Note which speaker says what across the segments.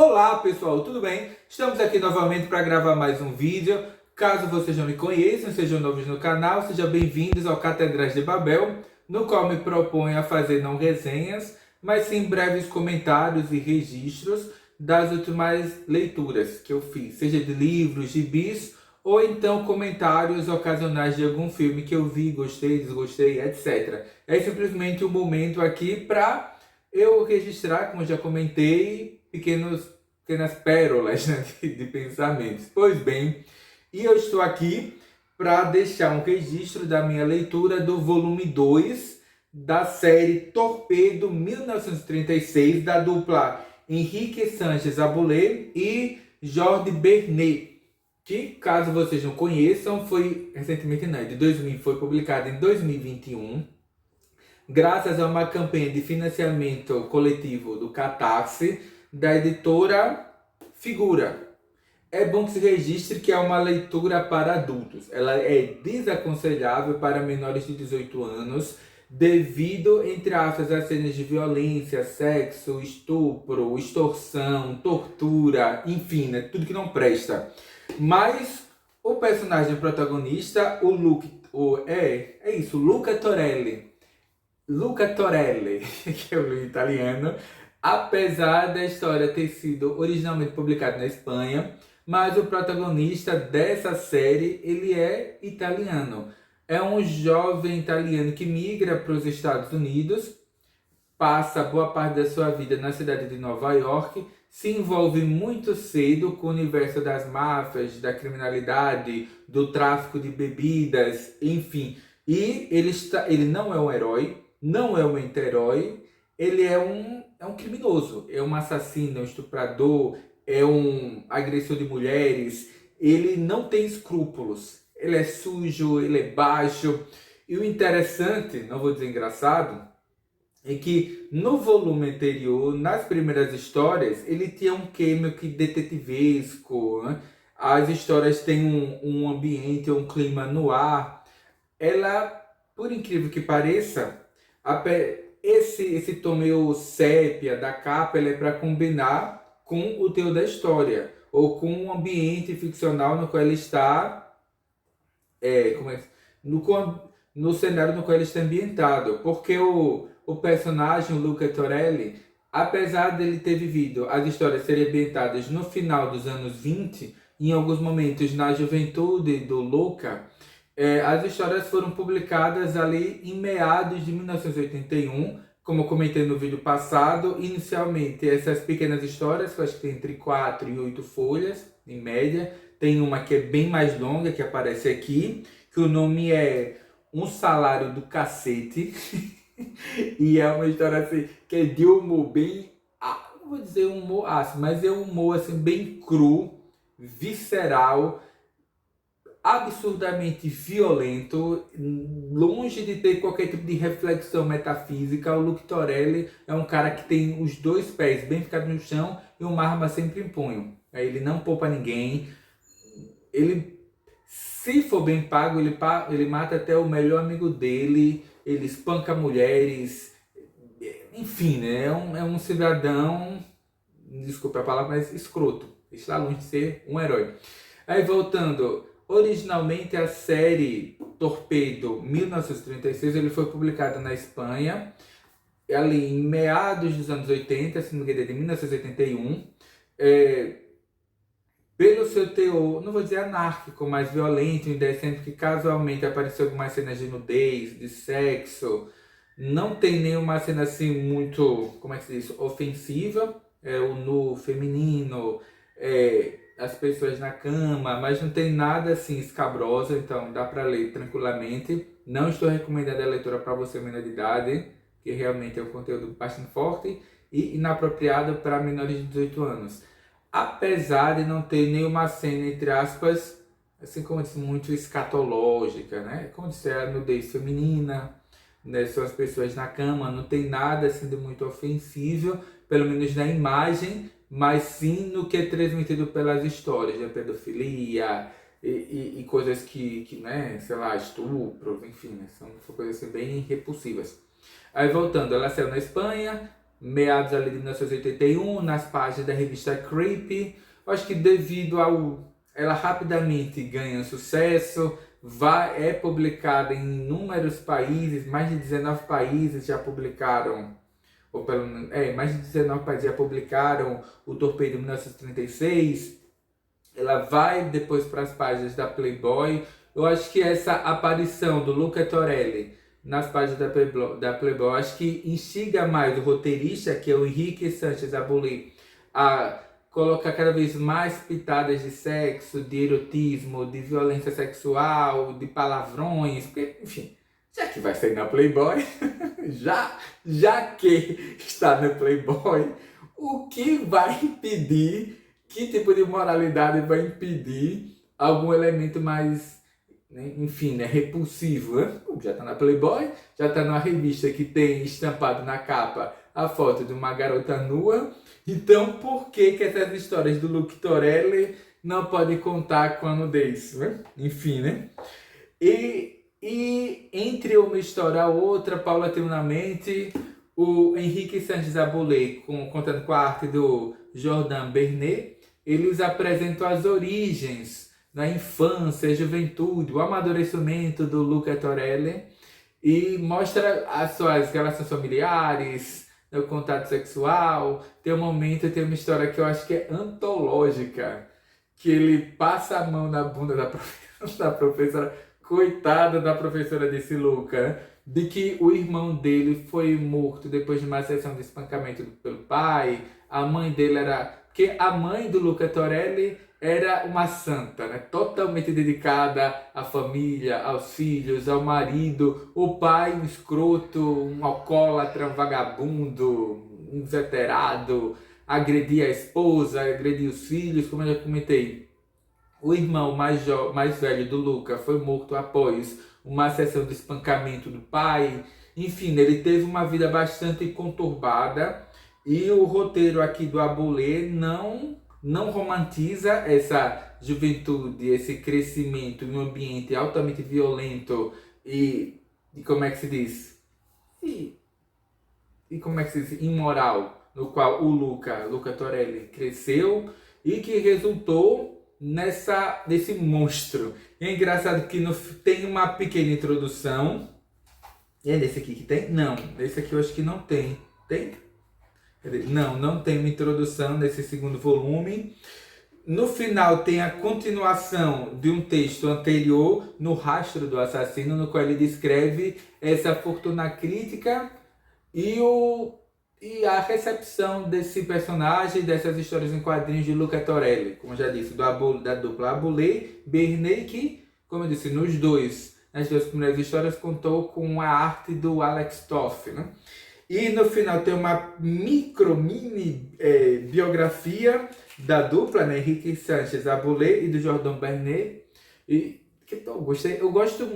Speaker 1: Olá pessoal, tudo bem? Estamos aqui novamente para gravar mais um vídeo. Caso vocês não me conheçam, sejam novos no canal, sejam bem-vindos ao Catedrais de Babel, no qual me proponho a fazer não resenhas, mas sim breves comentários e registros das últimas leituras que eu fiz, seja de livros, gibis, ou então comentários ocasionais de algum filme que eu vi, gostei, desgostei, etc. É simplesmente um momento aqui para eu registrar, como já comentei, pequenas pérolas, né, de pensamentos. Pois bem, e eu estou aqui para deixar um registro da minha leitura do volume 2 da série Torpedo 1936, da dupla Henrique Sanches Aboulet e Jorge Bernet, que, caso vocês não conheçam, foi recentemente, né, de 2000, foi publicado em 2021, graças a uma campanha de financiamento coletivo do Catarse, da editora Figura. É bom que se registre que é uma leitura para adultos. Ela é desaconselhável para menores de 18 anos, devido, entre aspas, a cenas de violência, sexo, estupro, extorsão, tortura, enfim, né, tudo que não presta. Mas o personagem protagonista, Luca Torelli, que é o italiano, apesar da história ter sido originalmente publicada na Espanha, mas o protagonista dessa série, ele é italiano. É um jovem italiano que migra para os Estados Unidos, passa boa parte da sua vida na cidade de Nova York, se envolve muito cedo com o universo das máfias, da criminalidade, do tráfico de bebidas, enfim. E ele não é um herói, não é um anti-herói, ele é um criminoso, é um assassino, é um estuprador, é um agressor de mulheres, ele não tem escrúpulos, ele é sujo, ele é baixo. E o interessante, não vou dizer engraçado, é que no volume anterior, nas primeiras histórias, ele tinha um quê meio que detetivesco, né? As histórias têm um ambiente, um clima no ar. Ela, por incrível que pareça, esse tom meio sépia da capa, ele é para combinar com o teor da história, ou com o ambiente ficcional no qual ele está, como é, no, no cenário no qual ele está ambientado. Porque o personagem, o Luca Torelli, apesar dele ter vivido as histórias serem ambientadas no final dos anos 20, em alguns momentos na juventude do Luca, as histórias foram publicadas ali em meados de 1981, como eu comentei no vídeo passado. Inicialmente, essas pequenas histórias, que eu acho que tem entre 4 e 8 folhas, em média. Tem uma que é bem mais longa, que aparece aqui, que o nome é Um Salário do Cacete. E é uma história assim, que é de humor bem, não vou dizer humor ácido, mas é um humor assim, bem cru, visceral, absurdamente violento, longe de ter qualquer tipo de reflexão metafísica. O Luca Torelli é um cara que tem os dois pés bem ficados no chão e uma arma sempre em punho. Ele não poupa ninguém. Ele, se for bem pago, ele mata até o melhor amigo dele, ele espanca mulheres, enfim, né? É um cidadão, desculpa a palavra, mas escroto. Está longe de ser um herói. Aí voltando, originalmente a série Torpedo 1936, ele foi publicado na Espanha, ali em meados dos anos 80, se não me engano, de 1981. Pelo seu teor, não vou dizer anárquico, mas violento, indecente, que casualmente apareceu algumas cenas de nudez, de sexo. Não tem nenhuma cena assim muito, como é que se diz, ofensiva. O nu feminino, as pessoas na cama, mas não tem nada assim escabroso, então dá para ler tranquilamente. Não estou recomendando a leitura para você menor de idade, que realmente é um conteúdo bastante forte e inapropriado para menores de 18 anos. Apesar de não ter nenhuma cena, entre aspas, assim como eu disse, muito escatológica, né? Como disse, a nudez feminina, né? São as pessoas na cama, não tem nada assim de muito ofensivo, pelo menos na imagem, mas sim no que é transmitido pelas histórias, né? Pedofilia e coisas que, né, sei lá, estupro, enfim, né? São coisas assim bem repulsivas. Aí voltando, ela saiu na Espanha, meados ali de 1981, nas páginas da revista Creep. Eu acho que devido ao ela rapidamente ganha sucesso, é publicada em inúmeros países, mais de 19 países já publicaram, ou pelo menos, mais de 19 países já publicaram o Torpedo 1936. Ela vai depois para as páginas da Playboy. Eu acho que essa aparição do Luca Torelli nas páginas da Playboy, acho que instiga mais o roteirista, que é o Henrique Sánchez Abuli, a colocar cada vez mais pitadas de sexo, de erotismo, de violência sexual, de palavrões, porque, enfim, já que vai sair na Playboy, já que está na Playboy, o que vai impedir, que tipo de moralidade vai impedir algum elemento mais, né, enfim, né, repulsivo, né? Já está na Playboy, já está numa revista que tem estampado na capa a foto de uma garota nua. Então, por que essas histórias do Luca Torelli não podem contar com a nudez, né? Enfim, né? E entre uma história a outra, paulatinamente, o Henrique Sanches Abulé, contando com a arte do Jordan Bernet, eles apresentam as origens da infância, a juventude, o amadurecimento do Luca Torelli e mostra as suas relações familiares, o contato sexual. Tem um momento, tem uma história que eu acho que é antológica, que ele passa a mão na bunda da professora, coitada da professora desse Luca, né? De que o irmão dele foi morto depois de uma sessão de espancamento pelo pai. A mãe dele era... Porque a mãe do Luca Torelli era uma santa, né? Totalmente dedicada à família, aos filhos, ao marido. O pai, um escroto, um alcoólatra, um vagabundo, um inveterado, agredia a esposa, agredia os filhos, como eu já comentei. O irmão mais velho do Luca foi morto após uma sessão de espancamento do pai. Enfim, ele teve uma vida bastante conturbada e o roteiro aqui do Abulé não romantiza essa juventude, esse crescimento em um ambiente altamente violento e como é que se diz? E como é que se diz? Imoral, no qual o Luca Torelli cresceu e que resultou nesse monstro. E é engraçado que tem uma pequena introdução. É nesse aqui que tem? Não, esse aqui eu acho que não tem. Tem? Não tem uma introdução nesse segundo volume. No final tem a continuação de um texto anterior, No Rastro do Assassino, no qual ele descreve essa fortuna crítica e a recepção desse personagem, dessas histórias em quadrinhos de Luca Torelli, como já disse, da dupla Abulé, Bernet, que, como eu disse, nas duas primeiras histórias contou com a arte do Alex Toff, né? E no final tem uma mini biografia da dupla, né, Henrique Sánchez Abulé e do Jordan Bernet. E que eu gostei, eu gosto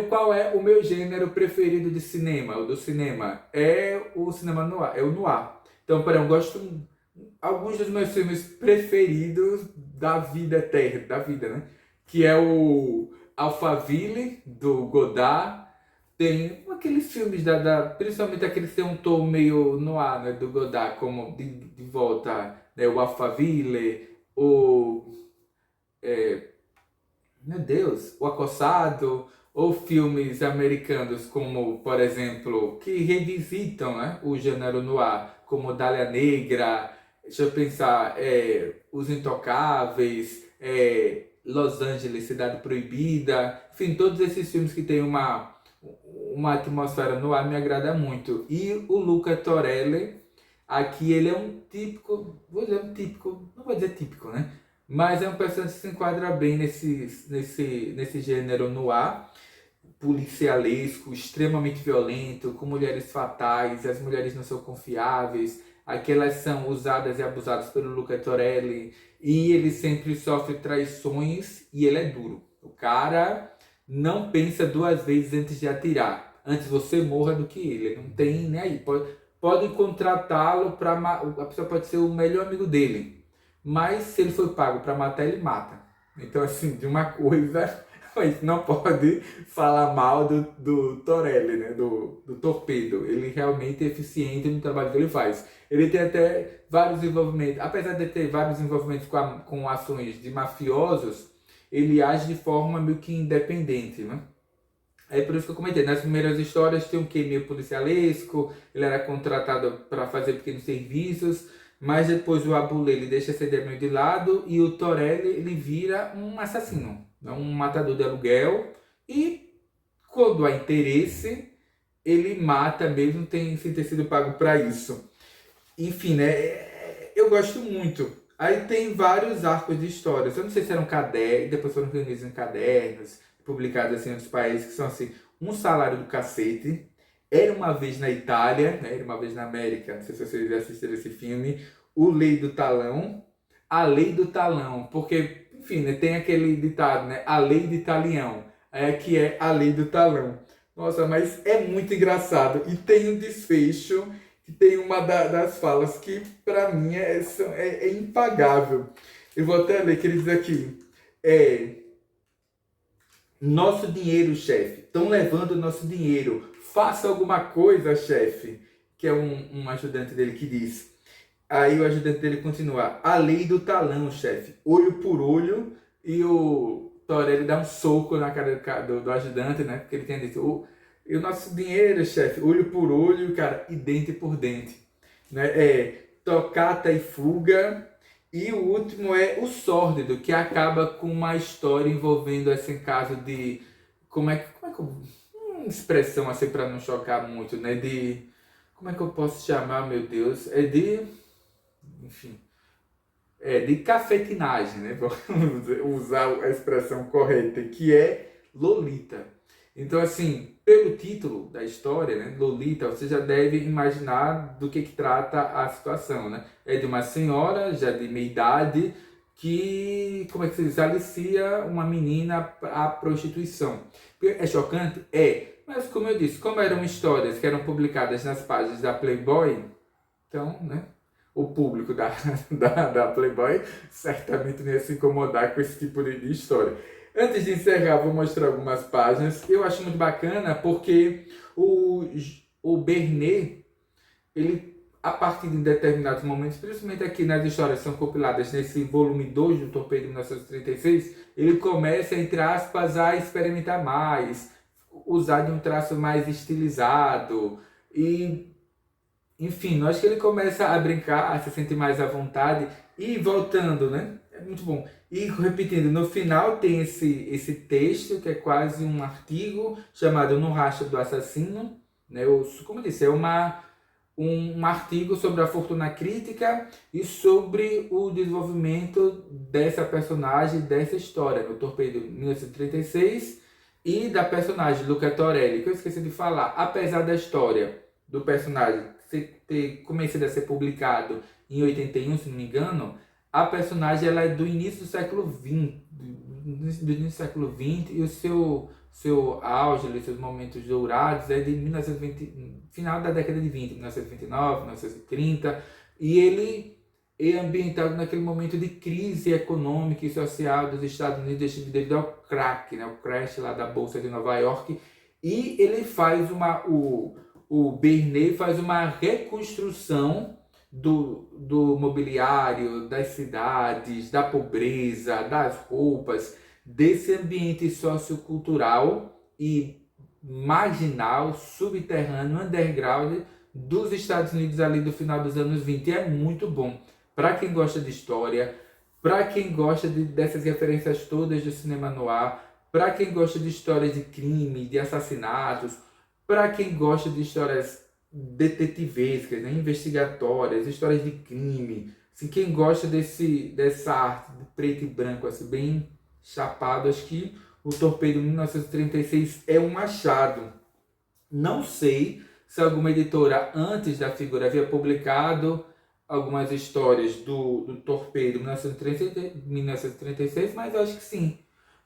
Speaker 1: qual é o meu gênero preferido de cinema, o do cinema? É o cinema noir, é o noir. Então, eu gosto alguns dos meus filmes preferidos da vida eterna, da vida, né? Que é o Alphaville, do Godard. Tem aqueles filmes, principalmente aqueles que tem um tom meio noir, né, do Godard, como de volta, né, o Alphaville, meu Deus, O Acossado, ou filmes americanos como, por exemplo, que revisitam, né, o gênero noir, como Dália Negra, deixa eu pensar, Os Intocáveis, Los Angeles, Cidade Proibida, enfim, todos esses filmes que têm uma atmosfera no ar me agrada muito. E o Luca Torelli, aqui ele é um típico, não vou dizer típico, né? Mas é um personagem que se enquadra bem nesse gênero noir, policialesco, extremamente violento, com mulheres fatais, as mulheres não são confiáveis, aquelas são usadas e abusadas pelo Luca Torelli, e ele sempre sofre traições e ele é duro. O cara não pensa duas vezes antes de atirar. Antes você morra do que ele. Não tem nem aí. Pode contratá-lo para... A pessoa pode ser o melhor amigo dele. Mas se ele for pago para matar, ele mata. Então, assim, de uma coisa Mas não pode falar mal do Torelli, né? Do Torpedo. Ele realmente é eficiente no trabalho que ele faz. Ele tem até vários envolvimentos, apesar de ter vários envolvimentos com ações de mafiosos, ele age de forma meio que independente, né? É por isso que eu comentei, nas primeiras histórias tem um quê meio policialesco, ele era contratado para fazer pequenos serviços, mas depois o Abulê ele deixa essa ideia meio de lado e o Torelli ele vira um assassino, né? Um matador de aluguel e quando há interesse ele mata mesmo sem ter sido pago para isso. Enfim, né? Eu gosto muito. Aí tem vários arcos de histórias. Eu não sei se eram cadernos, depois foram reunidos em cadernos, publicados assim em outros países, que são assim, Um Salário do Cacete, Era Uma Vez na Itália, né? Era Uma Vez na América, não sei se vocês já assistiram esse filme, O Lei do Talão, A Lei do Talão, porque, enfim, né, tem aquele ditado, né? A Lei de Talião, que é a Lei do Talão. Nossa, mas é muito engraçado. E tem um desfecho que tem uma das falas que, para mim, é impagável. Eu vou até ler que ele diz aqui. Nosso dinheiro, chefe. Estão levando o nosso dinheiro. Faça alguma coisa, chefe. Que é um ajudante dele que diz. Aí o ajudante dele continua. A lei do talão, chefe. Olho por olho. E o Torelli dá um soco na cara do ajudante, né? Porque ele tinha dito... E o nosso dinheiro, chefe, olho por olho, cara, e dente por dente. Né? Tocata e fuga. E o último é o sórdido, que acaba com uma história envolvendo esse caso de... Como é que uma expressão assim para não chocar muito, né? De... Como é que eu posso chamar, meu Deus? Enfim... de cafetinagem, né? Vamos usar a expressão correta, que é Lolita. Então, assim, pelo título da história, né, Lolita, você já deve imaginar do que trata a situação, né? É de uma senhora, já de meia idade, que, como é que se diz, alicia uma menina à prostituição. É chocante? É. Mas, como eu disse, como eram histórias que eram publicadas nas páginas da Playboy, então, né, o público da Playboy certamente não ia se incomodar com esse tipo de história. Antes de encerrar, vou mostrar algumas páginas. Eu acho muito bacana porque o Bernet, ele, a partir de determinados momentos, principalmente aqui nas histórias que são compiladas nesse volume 2 do Torpedo de 1936, ele começa, entre aspas, a experimentar mais, usar de um traço mais estilizado e... Enfim, eu acho que ele começa a brincar, a se sentir mais à vontade e voltando, né? É muito bom. E repetindo, no final tem esse texto que é quase um artigo chamado No Rastro do Assassino, né? Como eu disse, é um artigo sobre a fortuna crítica e sobre o desenvolvimento dessa personagem, dessa história, no Torpedo 1936 e da personagem Luca Torelli, que eu esqueci de falar. Apesar da história do personagem ter começado a ser publicado em 81, se não me engano, a personagem ela é do início do século XX, do início do século XX, e o seu auge, seus momentos dourados é de 1920, final da década de 20, 1929, 1930, e ele é ambientado naquele momento de crise econômica e social dos Estados Unidos devido ao crack, né, o crash lá da Bolsa de Nova York, e ele faz o Bernet faz uma reconstrução do mobiliário, das cidades, da pobreza, das roupas, desse ambiente sociocultural e marginal, subterrâneo, underground dos Estados Unidos ali do final dos anos 20. É muito bom. Para quem gosta de história, para quem gosta dessas referências todas do cinema noir, para quem gosta de histórias de crime, de assassinatos, para quem gosta de histórias detetivescas, né, investigatórias, histórias de crime, assim, quem gosta dessa arte de preto e branco, assim, bem chapado, acho que o Torpedo 1936 é um achado. Não sei se alguma editora antes da figura havia publicado algumas histórias do Torpedo 1936, mas eu acho que sim.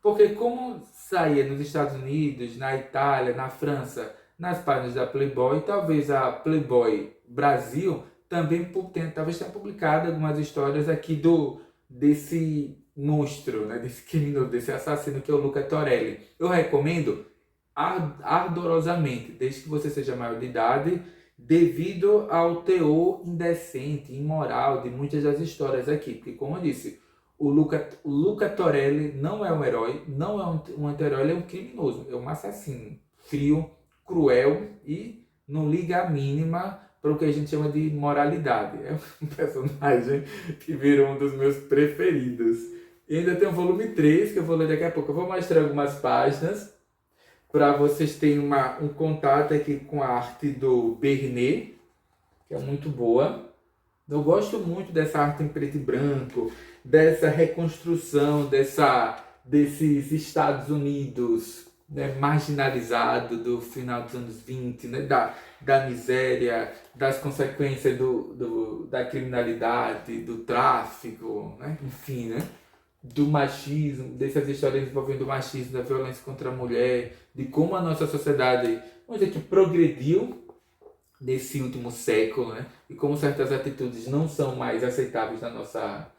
Speaker 1: Porque como saía nos Estados Unidos, na Itália, na França, nas páginas da Playboy, talvez a Playboy Brasil também talvez tenha publicado algumas histórias aqui monstro, né, desse criminoso, desse assassino que é o Luca Torelli. Eu recomendo ardorosamente, desde que você seja maior de idade, devido ao teor indecente, imoral de muitas das histórias aqui. Porque, como eu disse, o Luca Torelli não é um herói, não é um anti-herói, ele é um criminoso, é um assassino frio, cruel e não liga a mínima para o que a gente chama de moralidade. É um personagem que virou um dos meus preferidos. E ainda tem o volume 3, que eu vou ler daqui a pouco. Eu vou mostrar algumas páginas para vocês terem um contato aqui com a arte do Bernet, que é muito boa. Eu gosto muito dessa arte em preto e branco, dessa reconstrução desses Estados Unidos, né, marginalizado do final dos anos 20, né, da miséria, das consequências da criminalidade, do tráfico, né, enfim, né, do machismo, dessas histórias envolvendo o machismo, da violência contra a mulher, de como a nossa sociedade, vamos dizer que progrediu nesse último século, né? E como certas atitudes não são mais aceitáveis da nossa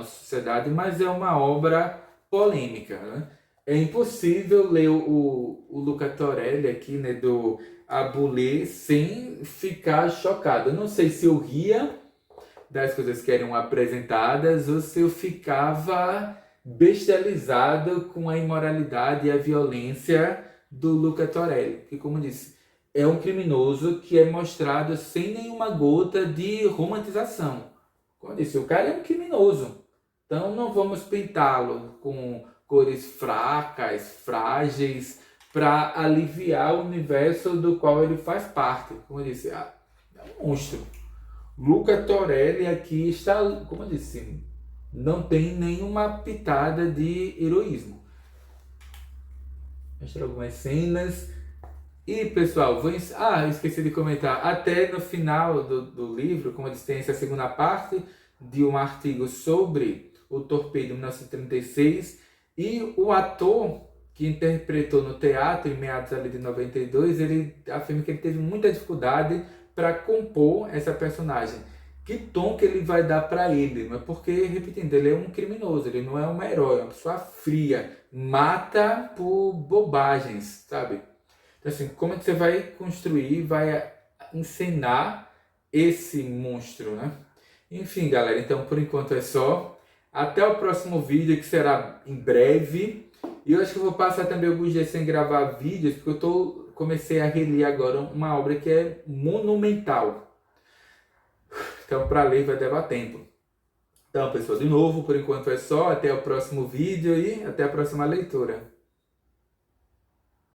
Speaker 1: sociedade, mas é uma obra polêmica, né? É impossível ler o Luca Torelli aqui, né, do Abulé, sem ficar chocado. Eu não sei se eu ria das coisas que eram apresentadas ou se eu ficava bestializado com a imoralidade e a violência do Luca Torelli, que, como eu disse, é um criminoso que é mostrado sem nenhuma gota de romantização. Como eu disse, o cara é um criminoso. Então não vamos pintá-lo com cores fracas, frágeis, para aliviar o universo do qual ele faz parte. Como eu disse, é um monstro. Luca Torelli aqui está, como eu disse, não tem nenhuma pitada de heroísmo. Vou mostrar algumas cenas. E pessoal, esqueci de comentar, até no final do livro, como eu disse, tem essa segunda parte de um artigo sobre o Torpedo de 1936, e o ator que interpretou no teatro em meados ali de 92, ele afirma que ele teve muita dificuldade para compor essa personagem. Que tom que ele vai dar para ele? Porque, repetindo, ele é um criminoso, ele não é um herói, é uma pessoa fria, mata por bobagens, sabe? Então, assim, como é que você vai construir, vai encenar esse monstro, né? Enfim, galera, então por enquanto é só. Até o próximo vídeo, que será em breve. E eu acho que eu vou passar também alguns dias sem gravar vídeos, porque comecei a reler agora uma obra que é monumental. Então, para ler vai levar tempo. Então, pessoal, de novo, por enquanto é só. Até o próximo vídeo e até a próxima leitura.